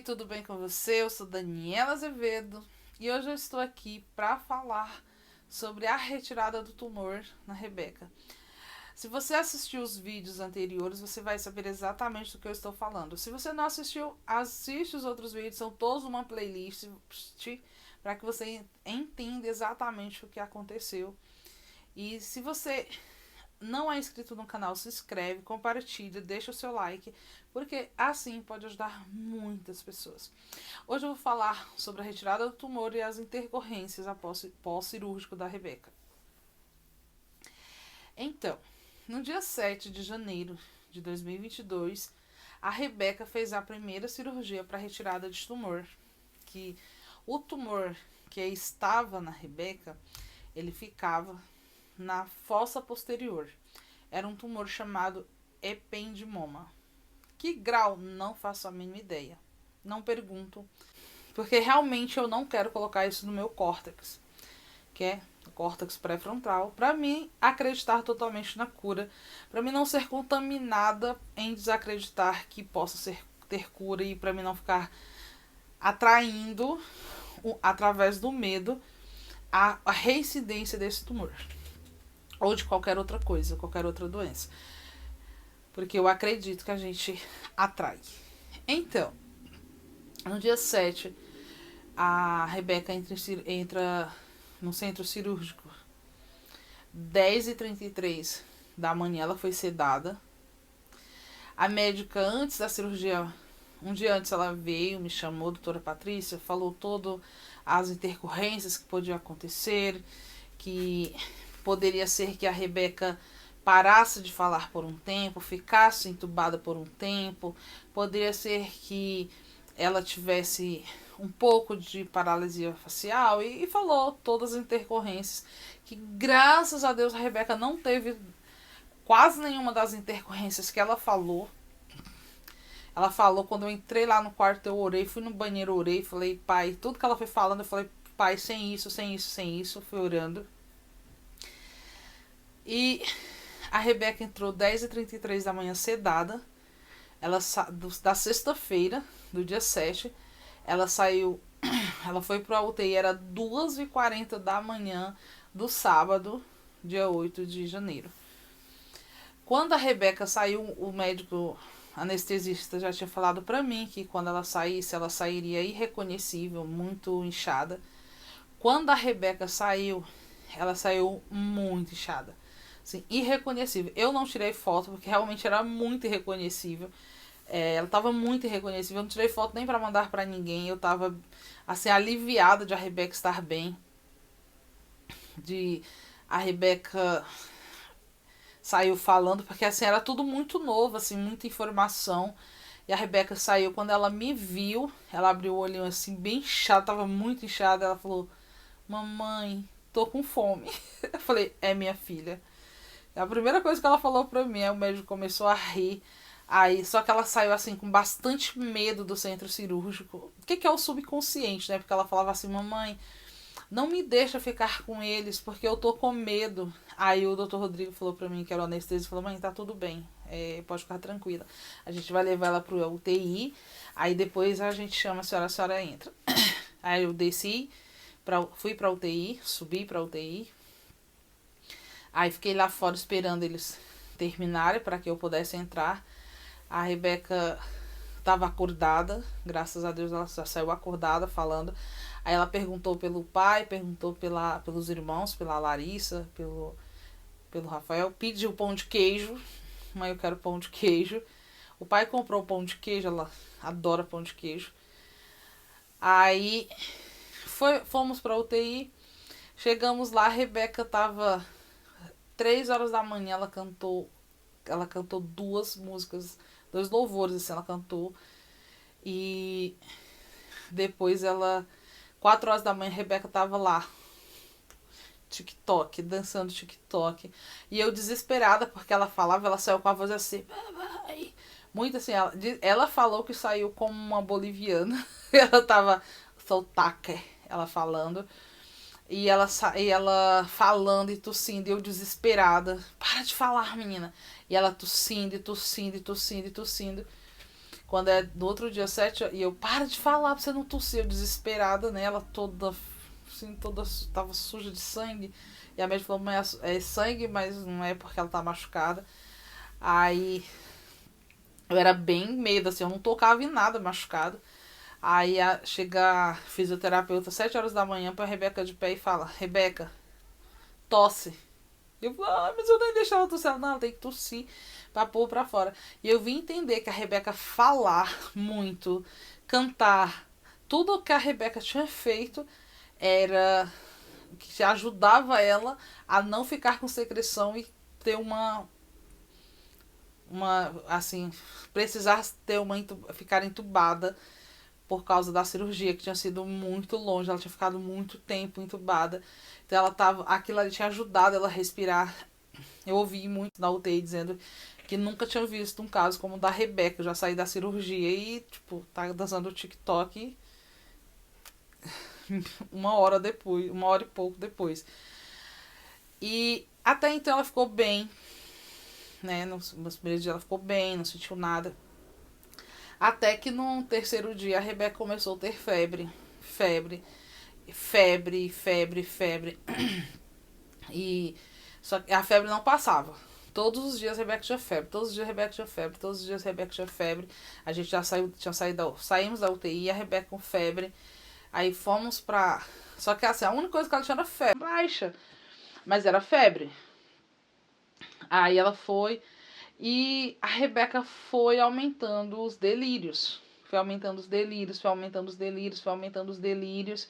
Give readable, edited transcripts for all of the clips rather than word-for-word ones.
tudo bem com você? Eu sou Daniela Azevedo e hoje eu estou aqui para falar sobre a retirada do tumor na Rebeca. Se você assistiu os vídeos anteriores, você vai saber exatamente do que eu estou falando. Se você não assistiu, assiste os outros vídeos, são todos uma playlist para que você entenda exatamente o que aconteceu. E se você não é inscrito no canal, se inscreve, compartilha, deixa o seu like, porque assim pode ajudar muitas pessoas. Hoje eu vou falar sobre a retirada do tumor e as intercorrências após pós-cirúrgico da Rebeca. Então, no dia 7 de janeiro de 2022, a Rebeca fez a primeira cirurgia para retirada de tumor, que o tumor que estava na Rebeca, ele ficava na fossa posterior. Era um tumor chamado ependimoma. Que grau? Não faço a mínima ideia. Não pergunto, porque realmente eu não quero colocar isso no meu córtex, que é o córtex pré-frontal, para mim acreditar totalmente na cura, para mim não ser contaminada em desacreditar que possa ter cura e para mim não ficar atraindo, através do medo, a reincidência desse tumor. Ou de qualquer outra coisa, qualquer outra doença. Porque eu acredito que a gente atrai. Então, no dia 7, a Rebeca entra no centro cirúrgico. 10h33 da manhã ela foi sedada. A médica, antes da cirurgia, um dia antes ela veio, me chamou, a doutora Patrícia, falou todas as intercorrências que podiam acontecer, que poderia ser que a Rebeca parasse de falar por um tempo, ficasse entubada por um tempo, poderia ser que ela tivesse um pouco de paralisia facial e falou todas as intercorrências, que graças a Deus a Rebeca não teve quase nenhuma das intercorrências que ela falou. Ela falou, quando eu entrei lá no quarto, eu orei, fui no banheiro, orei, falei, pai, tudo que ela foi falando, eu falei, pai, sem isso, sem isso, sem isso, fui orando. E a Rebeca entrou 10h33 da manhã sedada. Ela da sexta-feira, do dia 7, ela saiu. Ela foi para a UTI, era 2h40 da manhã do sábado, dia 8 de janeiro. Quando a Rebeca saiu, o médico anestesista já tinha falado para mim que quando ela saísse, ela sairia irreconhecível, muito inchada. Quando a Rebeca saiu, ela saiu muito inchada. Assim, irreconhecível. Eu não tirei foto porque realmente era muito irreconhecível. Ela tava muito irreconhecível. Eu não tirei foto nem para mandar para ninguém. Eu tava assim aliviada de a Rebeca estar bem, de a Rebeca saiu falando, porque assim era tudo muito novo, assim, muita informação. E a Rebeca saiu, quando ela me viu, ela abriu o olhinho assim bem inchado, tava muito inchada. Ela falou: "Mamãe, tô com fome". Eu falei: "É, minha filha". A primeira coisa que ela falou pra mim, aí o médico começou a rir. Aí, só que ela saiu assim com bastante medo do centro cirúrgico. O que é o subconsciente, né? Porque ela falava assim: "Mamãe, não me deixa ficar com eles, porque eu tô com medo". Aí o doutor Rodrigo falou pra mim, que era o anestesista, falou: "Mãe, tá tudo bem, pode ficar tranquila. A gente vai levar ela pro UTI, aí depois a gente chama a senhora entra". Aí eu desci, fui pra UTI, subi pra UTI. Aí fiquei lá fora esperando eles terminarem para que eu pudesse entrar. A Rebeca estava acordada, graças a Deus ela já saiu acordada falando. Aí ela perguntou pelo pai, perguntou pelos irmãos, pela Larissa, pelo Rafael, pediu pão de queijo. Mãe, eu quero pão de queijo. O pai comprou pão de queijo, ela adora pão de queijo. Aí fomos para UTI, chegamos lá, a Rebeca tava 3 horas da manhã, ela cantou duas músicas, dois louvores, assim, ela cantou. E depois 4 horas da manhã, a Rebeca tava lá, TikTok, dançando TikTok. E eu desesperada, porque ela falava, ela saiu com a voz assim, muito assim, ela falou que saiu como uma boliviana. Ela tava sotaque, ela falando. E ela falando e tossindo, e eu desesperada. "Para de falar, menina". E ela tossindo, e tossindo, e tossindo, e tossindo. Quando é do outro dia 7, e eu, para de falar pra você não tossir, eu desesperada, né? Ela toda, assim, toda, tava suja de sangue. E a médica falou, mãe, é sangue, mas não é porque ela tá machucada. Aí eu era bem medo, assim, eu não tocava em nada machucado. Aí chega a fisioterapeuta 7 horas da manhã pra Rebeca de pé e fala, Rebeca, tosse. Eu falo, mas eu nem deixava tossir. Ela, não, ela tem que tossir pra pôr pra fora. E eu vim entender que a Rebeca falar muito, cantar, tudo que a Rebeca tinha feito era que ajudava ela a não ficar com secreção e ter assim, precisar ter ficar entubada por causa da cirurgia, que tinha sido muito longe, ela tinha ficado muito tempo entubada. Então ela tava, aquilo ali tinha ajudado ela a respirar. Eu ouvi muito na UTI dizendo que nunca tinha visto um caso como o da Rebeca. Eu já saí da cirurgia e, tipo, tá dançando o TikTok 1 hora depois, 1 hora e pouco depois. E até então ela ficou bem, né? Nos primeiros dias ela ficou bem, não sentiu nada. Até que no terceiro dia a Rebeca começou a ter febre. Febre. Febre, febre, febre. E só que a febre não passava. Todos os dias a Rebeca tinha febre, todos os dias a Rebeca tinha febre, todos os dias a Rebeca tinha febre. A gente já saímos da UTI, a Rebeca com febre. Aí fomos pra. Só que assim, a única coisa que ela tinha era febre baixa. Mas era febre. Aí ela foi e a Rebeca foi aumentando os delírios. Foi aumentando os delírios, foi aumentando os delírios, foi aumentando os delírios.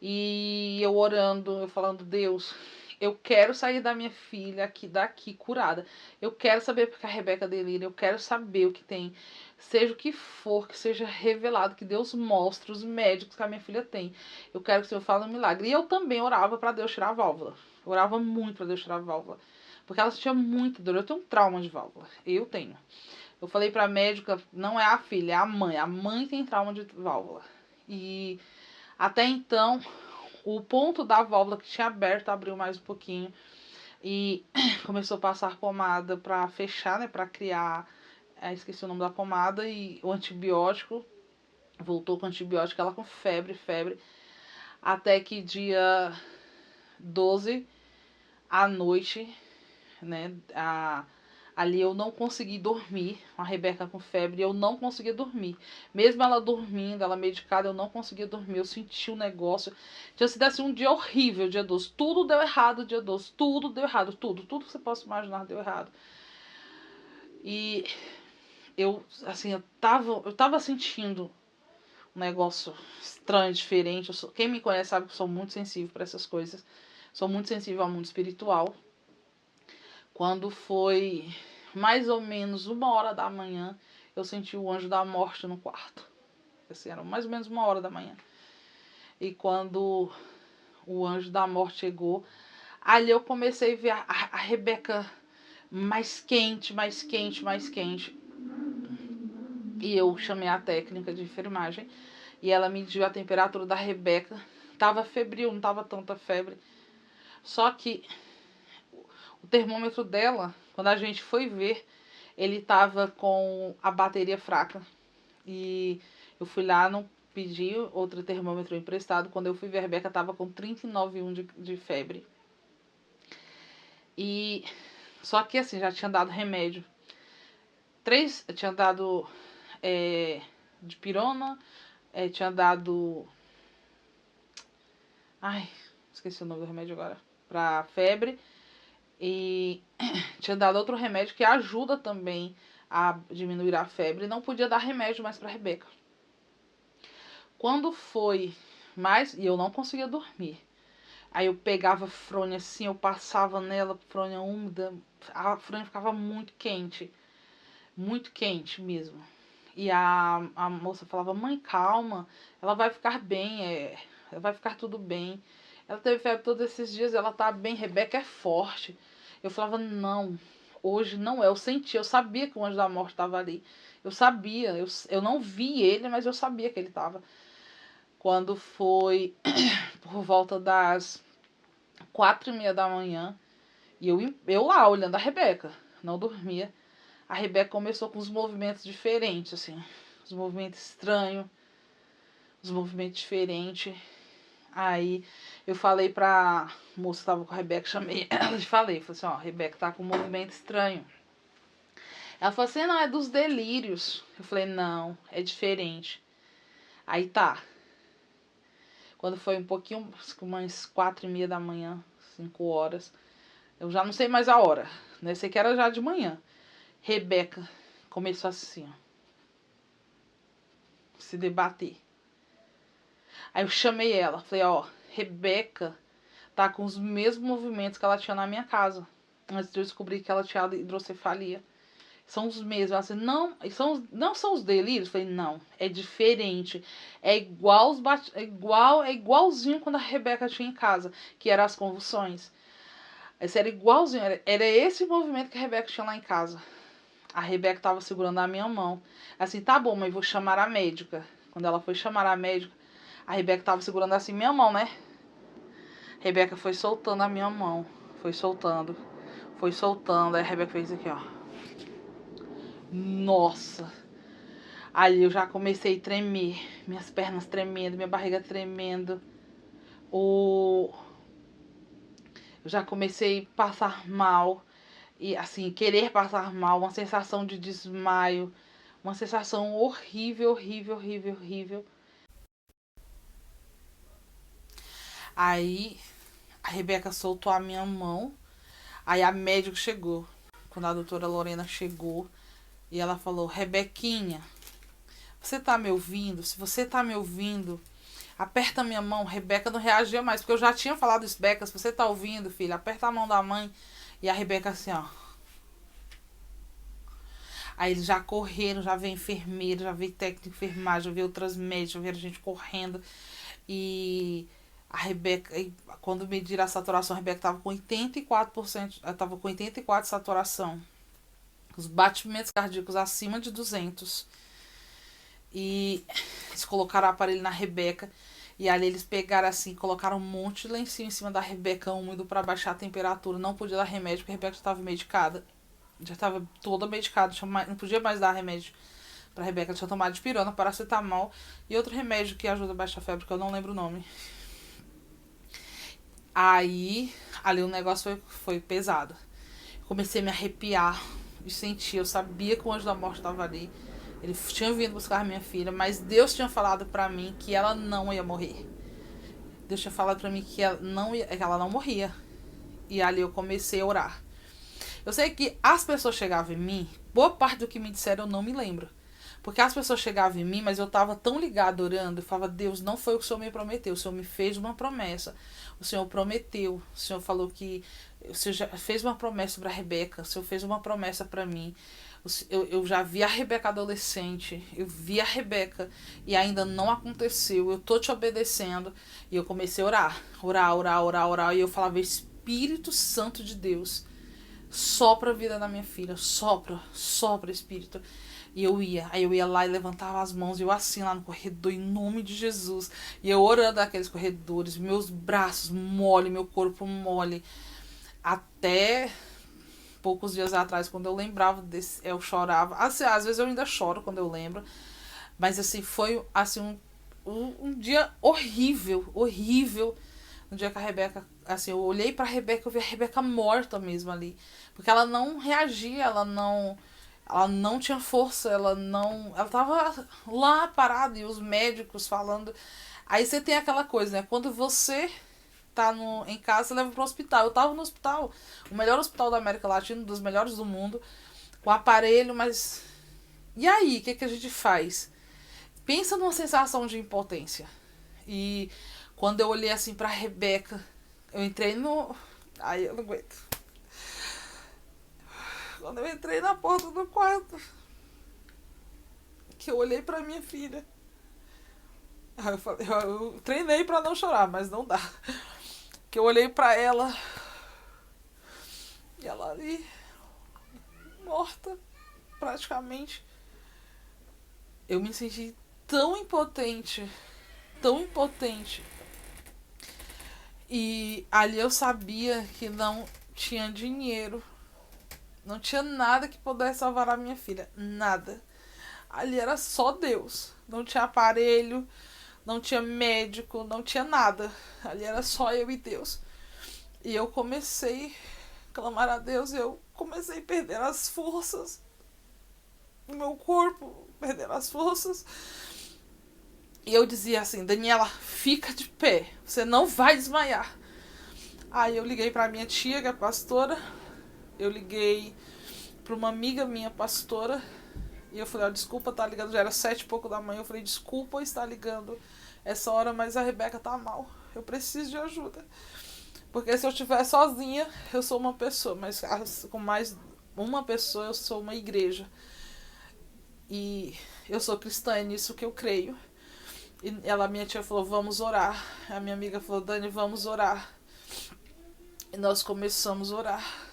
E eu orando, eu falando, Deus, eu quero sair da minha filha daqui curada. Eu quero saber porque a Rebeca delira, eu quero saber o que tem. Seja o que for, que seja revelado, que Deus mostre os médicos que a minha filha tem. Eu quero que o Senhor faça um milagre. E eu também orava para Deus tirar a válvula. Eu orava muito para Deus tirar a válvula. Porque ela sentia muita dor. Eu tenho um trauma de válvula. Eu tenho. Eu falei pra médica, não é a filha, é a mãe. A mãe tem trauma de válvula. E até então, o ponto da válvula que tinha aberto abriu mais um pouquinho. E começou a passar pomada pra fechar, né? Pra criar. Esqueci o nome da pomada. E o antibiótico. Voltou com o antibiótico, ela com febre, febre. Até que dia 12 à noite, né? Ali eu não consegui dormir, a Rebeca com febre, eu não conseguia dormir. Mesmo ela dormindo, ela medicada, eu não conseguia dormir, eu senti o negócio. Tinha sido assim um dia horrível, dia 12. Tudo deu errado, dia 12. Tudo deu errado, tudo que você possa imaginar deu errado. E eu, assim, eu tava sentindo um negócio estranho, diferente. Quem me conhece sabe que eu sou muito sensível para essas coisas. Sou muito sensível ao mundo espiritual. Quando foi mais ou menos 1 hora da manhã, eu senti o anjo da morte no quarto. Assim, era mais ou menos 1 hora da manhã. E quando o anjo da morte chegou, ali eu comecei a ver a Rebeca mais quente, mais quente, mais quente. E eu chamei a técnica de enfermagem e ela mediu a temperatura da Rebeca. Tava febril, não tava tanta febre. Só que o termômetro dela, quando a gente foi ver, ele tava com a bateria fraca. E eu fui lá, não pedi outro termômetro emprestado. Quando eu fui ver, a Rebeca tava com 39,1 de febre. E só que assim, já tinha dado remédio. Tinha dado dipirona, tinha dado. Ai, esqueci o nome do remédio agora. Pra febre. E tinha dado outro remédio que ajuda também a diminuir a febre. Não podia dar remédio mais pra Rebeca. Quando foi mais. E eu não conseguia dormir. Aí eu pegava a fronha assim, eu passava nela, fronha úmida. A fronha ficava muito quente. Muito quente mesmo. E a moça falava, mãe, calma, ela vai ficar bem, vai ficar tudo bem. Ela teve febre todos esses dias, ela tá bem, Rebeca é forte. Eu falava, não, hoje não é. Eu senti, eu sabia que o anjo da morte estava ali. Eu sabia, eu não vi ele, mas eu sabia que ele estava. Quando foi por volta das 4h30 da manhã, e eu lá olhando a Rebeca, não dormia. a Rebeca começou com uns movimentos diferentes, assim. Os movimentos estranhos, os movimentos diferentes. Aí eu falei pra moça que tava com a Rebeca, chamei ela e falei assim, ó, a Rebeca tá com um movimento estranho. Ela falou assim, não, é dos delírios. Eu falei, não, é diferente. Aí tá. Quando foi um pouquinho, umas 4:30 da manhã, 5 horas, eu já não sei mais a hora, né? Sei que era já de manhã. Rebeca começou assim, ó, se debater. Aí eu chamei ela, falei, ó, Rebeca tá com os mesmos movimentos que ela tinha na minha casa, antes de eu descobrir que ela tinha hidrocefalia. São os mesmos. Ela disse, não são os delírios? Eu falei, não, é diferente. É igual é igualzinho quando a Rebeca tinha em casa, que eram as convulsões. Esse era igualzinho, era esse movimento que a Rebeca tinha lá em casa. A Rebeca tava segurando a minha mão. Assim, tá bom, mas vou chamar a médica. Quando ela foi chamar a médica, a Rebeca tava segurando assim minha mão, né? A Rebeca foi soltando a minha mão. Foi soltando. Foi soltando. Aí a Rebeca fez aqui, ó. Nossa! Ali eu já comecei a tremer. Minhas pernas tremendo, minha barriga tremendo. Eu já comecei a passar mal. E assim, querer passar mal. Uma sensação de desmaio. Uma sensação horrível, horrível, horrível, horrível. Aí a Rebeca soltou a minha mão. Aí a médica chegou. Quando a doutora Lorena chegou. E ela falou, Rebequinha, você tá me ouvindo? Se você tá me ouvindo, aperta minha mão. Rebeca não reagia mais, porque eu já tinha falado isso, Beca, se você tá ouvindo, filha, aperta a mão da mãe. E a Rebeca assim, ó. Aí eles já correram, já veio enfermeiro, já veio técnico de enfermagem, já veio outras médicas, já veio a gente correndo. E a Rebeca, quando mediram a saturação, a Rebeca tava com 84%, ela tava com 84% de saturação. Os batimentos cardíacos acima de 200. E eles colocaram o aparelho na Rebeca. E ali eles pegaram assim, colocaram um monte de lencinho em cima da Rebeca, úmido, pra baixar a temperatura. Não podia dar remédio, porque a Rebeca já estava medicada. Já estava toda medicada, não podia mais dar remédio pra Rebeca. Ela tinha tomado dipirona, paracetamol e outro remédio que ajuda a baixar a febre, que eu não lembro o nome. Aí, ali o negócio foi pesado. Comecei a me arrepiar e sentir. Eu sabia que o anjo da morte estava ali. Ele tinha vindo buscar minha filha, mas Deus tinha falado pra mim que ela não ia morrer. Deus tinha falado pra mim que ela não morria. E ali eu comecei a orar. Eu sei que as pessoas chegavam em mim, boa parte do que me disseram eu não me lembro. Porque as pessoas chegavam em mim, mas eu estava tão ligada orando, eu falava, Deus, não foi o que o Senhor me prometeu, o Senhor me fez uma promessa. O Senhor prometeu, o Senhor falou que o Senhor já fez uma promessa para a Rebeca, o Senhor fez uma promessa para mim. Eu já vi a Rebeca adolescente, eu vi a Rebeca e ainda não aconteceu, eu tô te obedecendo. E eu comecei a orar, e eu falava, Espírito Santo de Deus, sopra a vida da minha filha, sopra, Espírito. E aí eu ia lá e levantava as mãos, e eu assim lá no corredor, em nome de Jesus. E eu orando naqueles corredores, meus braços mole, meu corpo mole. Até poucos dias atrás, quando eu lembrava desse, eu chorava. Assim, às vezes eu ainda choro quando eu lembro. Mas assim, foi assim, um dia horrível, horrível. No dia que a Rebeca, assim, eu olhei pra Rebeca, eu vi a Rebeca morta mesmo ali. Porque ela não reagia, ela não tinha força, ela tava lá parada e os médicos falando. Aí você tem aquela coisa, né? Quando você tá em casa, você leva pro hospital. Eu tava no hospital, o melhor hospital da América Latina, um dos melhores do mundo, com aparelho, mas... E aí, o que a gente faz? Pensa numa sensação de impotência. E quando eu olhei assim pra Rebeca, eu entrei no... Ai, eu não aguento. Quando eu entrei na porta do quarto, que eu olhei pra minha filha, aí eu falei, eu treinei pra não chorar, mas não dá. Que eu olhei pra ela, e ela ali, morta, praticamente. Eu me senti tão impotente, tão impotente. E ali eu sabia que não tinha dinheiro Não tinha nada que pudesse salvar a minha filha. Nada. Ali era só Deus. Não tinha aparelho, não tinha médico, não tinha nada. Ali era só eu e Deus. E eu comecei a clamar a Deus, eu comecei a perder as forças. O meu corpo perder as forças. E eu dizia assim, Daniela, fica de pé. Você não vai desmaiar. Aí eu liguei pra minha tia, que é pastora. Eu liguei pra uma amiga minha, pastora. E eu falei, ó, desculpa, tá ligando. Já era 7 e pouco da manhã. Eu falei, desculpa estar ligando essa hora, mas a Rebeca tá mal. Eu preciso de ajuda. Porque se eu estiver sozinha, eu sou uma pessoa. Mas com mais uma pessoa, eu sou uma igreja. E eu sou cristã, é nisso que eu creio. E minha tia falou, vamos orar. A minha amiga falou, Dani, vamos orar. E nós começamos a orar.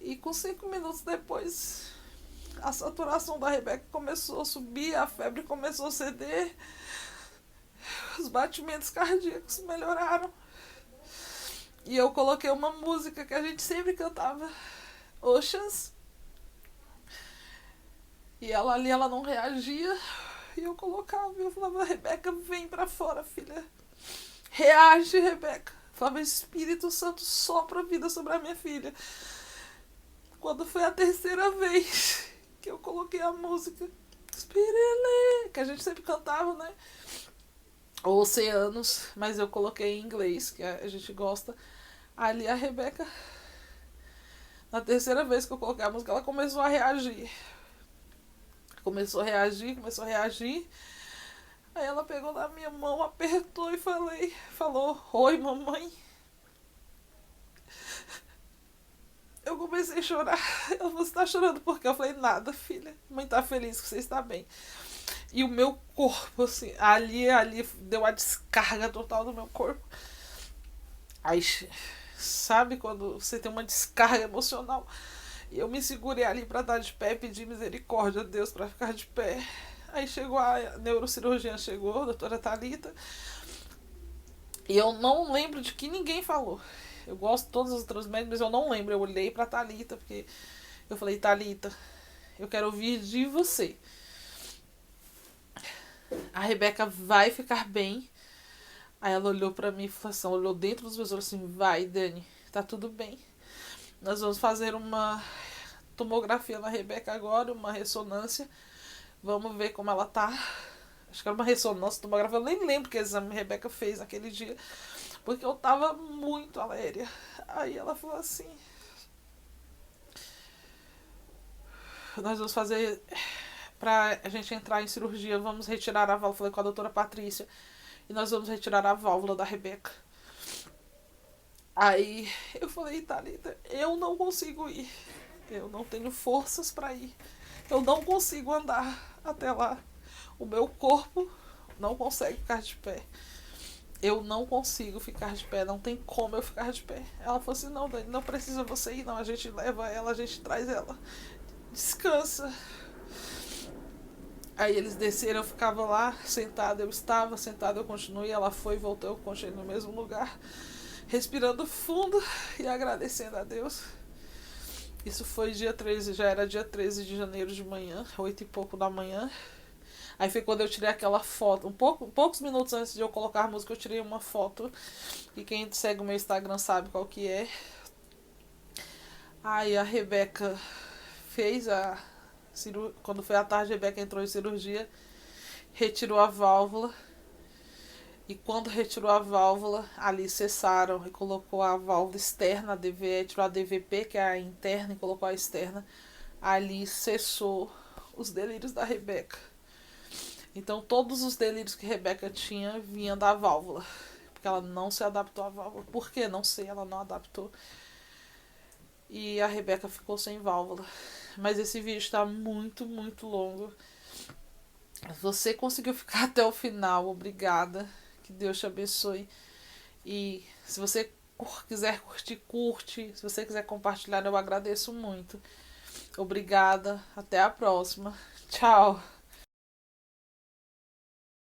E com 5 minutos depois, a saturação da Rebeca começou a subir, a febre começou a ceder, os batimentos cardíacos melhoraram. E eu coloquei uma música que a gente sempre cantava, Oceans. E ela ali, ela não reagia. E eu colocava, eu falava, Rebeca, vem pra fora, filha. Reage, Rebeca. Eu falava, Espírito Santo, sopra a vida sobre a minha filha. Quando foi a terceira vez que eu coloquei a música Spirele, que a gente sempre cantava, né? Oceanos, mas eu coloquei em inglês, que a gente gosta. Ali a Rebeca, na terceira vez que eu coloquei a música, ela começou a reagir. Começou a reagir. Aí ela pegou na minha mão, apertou e falou, oi mamãe. Eu comecei a chorar. Ela falou, você tá chorando por quê? Eu falei, nada, filha. Mãe tá feliz que você está bem. E o meu corpo, assim, ali deu a descarga total do meu corpo. Aí, sabe quando você tem uma descarga emocional? E eu me segurei ali pra dar de pé e pedir misericórdia a Deus pra ficar de pé. Aí chegou a neurocirurgiã, chegou, a doutora Thalita. E eu não lembro de que ninguém falou. Eu gosto de todos os outros médicos, mas eu não lembro. Eu olhei pra Thalita, porque eu falei, Thalita, eu quero ouvir de você. A Rebeca vai ficar bem. Aí ela olhou pra mim e falou assim, olhou dentro dos meus olhos assim, vai, Dani, tá tudo bem. Nós vamos fazer uma tomografia na Rebeca agora, uma ressonância. Vamos ver como ela tá. Acho que era uma ressonância, tomografia. Eu nem lembro que exame a Rebeca fez naquele dia. Porque eu tava muito aléria. Aí ela falou assim, nós vamos fazer, pra a gente entrar em cirurgia, vamos retirar a válvula. Falei com a doutora Patrícia. E nós vamos retirar a válvula da Rebeca. Aí eu falei, Thalita, eu não consigo ir. Eu não tenho forças pra ir. Eu não consigo andar até lá. O meu corpo não consegue ficar de pé. Eu não consigo ficar de pé, não tem como eu ficar de pé. Ela falou assim, não, Dani, não precisa você ir, não. A gente leva ela, a gente traz ela. Descansa. Aí eles desceram, eu ficava lá, sentada, eu estava sentada, eu continuei, ela foi, voltou, eu continuei no mesmo lugar, respirando fundo e agradecendo a Deus. Isso foi dia 13, já era dia 13 de janeiro de manhã, 8 e pouco da manhã. Aí foi quando eu tirei aquela foto, poucos minutos antes de eu colocar a música, eu tirei uma foto. E quem segue o meu Instagram sabe qual que é. Aí a Rebeca fez quando foi à tarde, a Rebeca entrou em cirurgia, retirou a válvula. E quando retirou a válvula, ali cessaram e colocou a válvula externa, a DVE, tirou a DVP, que é a interna, e colocou a externa. Ali cessou os delírios da Rebeca. Então todos os delírios que Rebeca tinha vinham da válvula. Porque ela não se adaptou à válvula. Por quê? Não sei, ela não adaptou. E a Rebeca ficou sem válvula. Mas esse vídeo está muito, muito longo. Você conseguiu ficar até o final, obrigada. Que Deus te abençoe. E se você quiser curtir, curte. Se você quiser compartilhar, eu agradeço muito. Obrigada. Até a próxima. Tchau.